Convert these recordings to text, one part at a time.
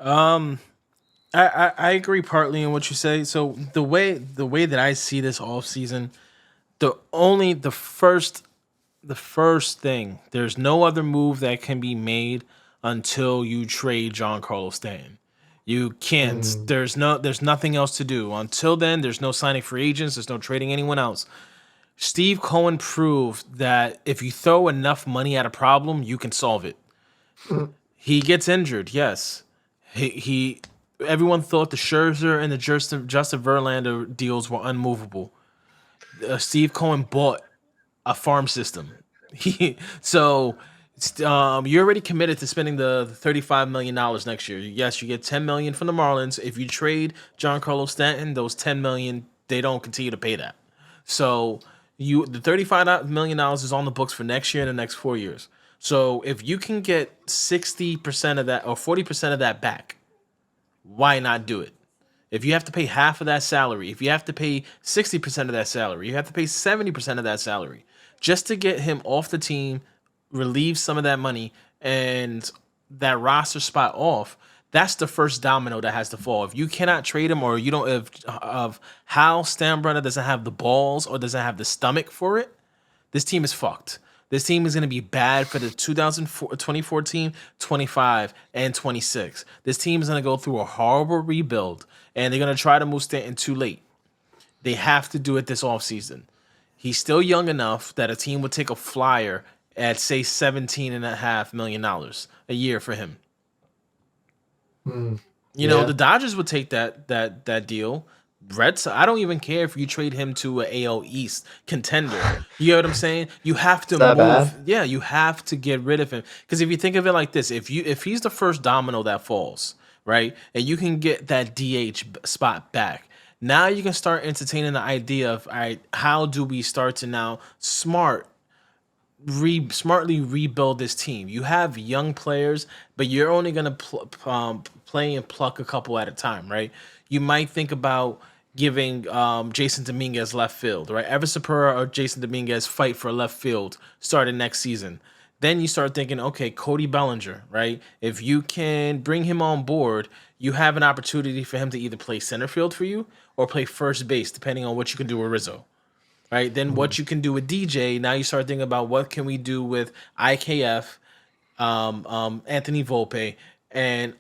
Um, I agree partly in what you say. So the way that I see this offseason, the first thing, there's no other move that can be made until you trade Giancarlo Stanton. You can't. Mm, There's nothing else to do. Until then, there's no signing free agents, there's no trading anyone else. Steve Cohen proved that if you throw enough money at a problem, you can solve it. mm, He gets injured, yes. He everyone thought the Scherzer and the Justin Verlander deals were unmovable. Steve Cohen bought a farm system. So you're already committed to spending the $35 million next year. Yes, you get 10 million from the Marlins. If you trade Giancarlo Stanton, those 10 million they don't continue to pay that. So the $35 million is on the books for next year and the next 4 years. So if you can get 60% of that or 40% of that back, why not do it? If you have to pay half of that salary, if you have to pay 60% of that salary, you have to pay 70% of that salary just to get him off the team, relieve some of that money, and that roster spot off. That's the first domino that has to fall. If you cannot trade him, or you don't, if of how Steinbrenner doesn't have the balls or doesn't have the stomach for it, this team is fucked. This team is going to be bad for the 2014, 25, and 26. This team is going to go through a horrible rebuild, and they're going to try to move Stanton too late. They have to do it this offseason. He's still young enough that a team would take a flyer at, say, $17.5 million a year for him. mm. The Yeah, Dodgers would take that deal. Red Sox, I don't even care if you trade him to an AL East contender. You know what I'm saying? You have it's to that move. bad. Yeah, you have to get rid of him. Because if you think of it like this, if he's the first domino that falls, right, and you can get that DH spot back, now you can start entertaining the idea of, all right, how do we start to now smartly rebuild this team? You have young players, but you're only gonna play and pluck a couple at a time, right? You might think about giving Jason Dominguez left field, right? Ever Sapura or Jason Dominguez fight for left field starting next season. Then you start thinking, okay, Cody Bellinger, right? If you can bring him on board, you have an opportunity for him to either play center field for you or play first base, depending on what you can do with Rizzo, right? Then Mm, what you can do with DJ. Now you start thinking about what can we do with IKF, Anthony Volpe, and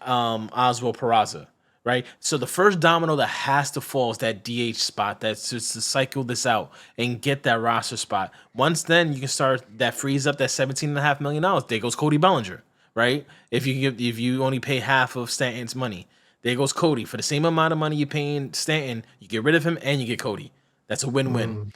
Oswald Peraza, right? So the first domino that has to fall is that DH spot. That's just to cycle this out and get that roster spot. Once then you can start that frees up that $17.5 million. There goes Cody Bellinger, right? If you only pay half of Stanton's money, there goes Cody. For the same amount of money you're paying Stanton, you get rid of him and you get Cody. That's a win-win. mm,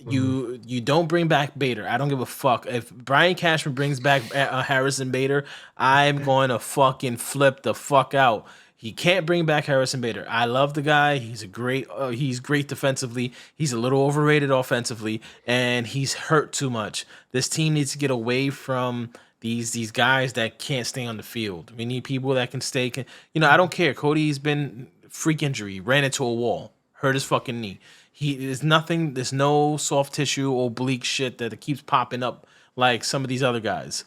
mm. You don't bring back Bader. I don't give a fuck if Brian Cashman brings back Harrison Bader. I'm going to fucking flip the fuck out. He can't bring back Harrison Bader. I love the guy. He's great defensively. He's a little overrated offensively, and he's hurt too much. This team needs to get away from these guys that can't stay on the field. We need people that can stay. I don't care. Cody's been freak injury, ran into a wall, hurt his fucking knee. There's nothing. There's no soft tissue or oblique shit that keeps popping up like some of these other guys.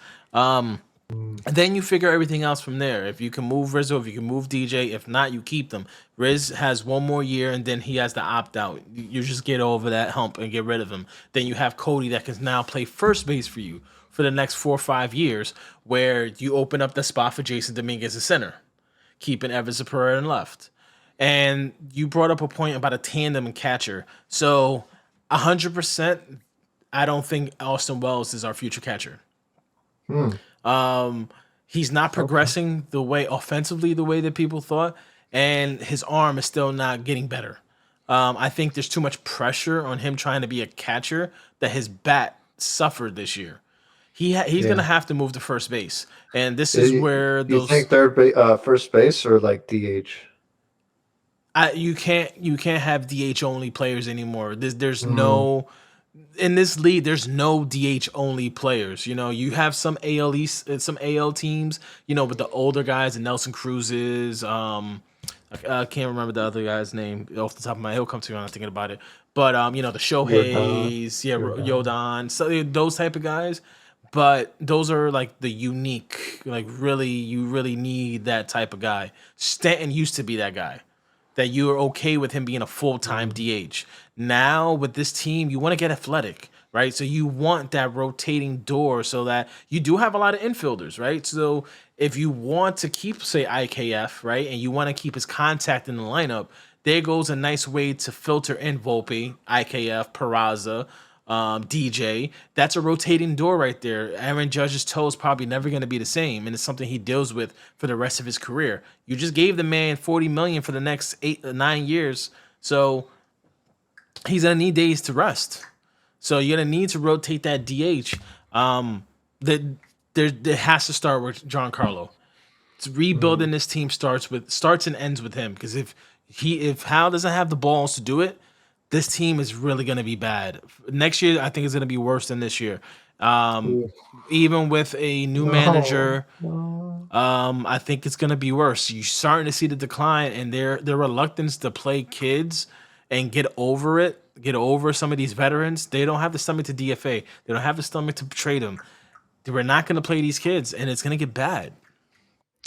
And then you figure everything else from there. If you can move Rizzo, if you can move DJ, if not, you keep them. Riz has one more year, and then he has to opt out. You just get over that hump and get rid of him. Then you have Cody that can now play first base for you for the next 4 or 5 years, where you open up the spot for Jason Dominguez as center, keeping Evan Zapata in left. And you brought up a point about a tandem and catcher. So 100%, I don't think Austin Wells is our future catcher. Hmm. He's not Okay. progressing the way offensively the way that people thought, and his arm is still not getting better. I think there's too much pressure on him trying to be a catcher that his bat suffered this year. He's gonna Yeah. have to move to first base, and this is Do where you those think first base or like DH? you can't have DH only players anymore. There's Mm, no in this league, there's no DH only players. You have some some AL teams, with the older guys, the Nelson Cruzes. I can't remember the other guy's name off the top of my head. He'll come to me when I'm thinking about it. But the Jordan. Shohei's, yeah, Jordan. Yodan, so those type of guys. But those are like the unique, like really, you really need that type of guy. Stanton used to be that guy that you are okay with him being a full-time Mm. DH. Now with this team, you want to get athletic, right? So you want that rotating door so that you do have a lot of infielders, right? So if you want to keep, say, IKF, right, and you want to keep his contact in the lineup, there goes a nice way to filter in Volpe, IKF, Peraza, DJ. That's a rotating door right there. Aaron Judge's toe is probably never going to be the same, and it's something he deals with for the rest of his career. You just gave the man $40 million for the next 8 or 9 years, so he's gonna need days to rest. So you're gonna need to rotate that DH. That there has to start with Giancarlo. Rebuilding Mm. this team starts and ends with him, because if Hal doesn't have the balls to do it, this team is really going to be bad. Next year, I think it's going to be worse than this year. Um, Ooh. Even with a new No. manager, No. I think it's going to be worse. You're starting to see the decline, and their reluctance to play kids and get over it, get over some of these veterans. They don't have the stomach to DFA. They don't have the stomach to trade them. We're not going to play these kids, and it's going to get bad.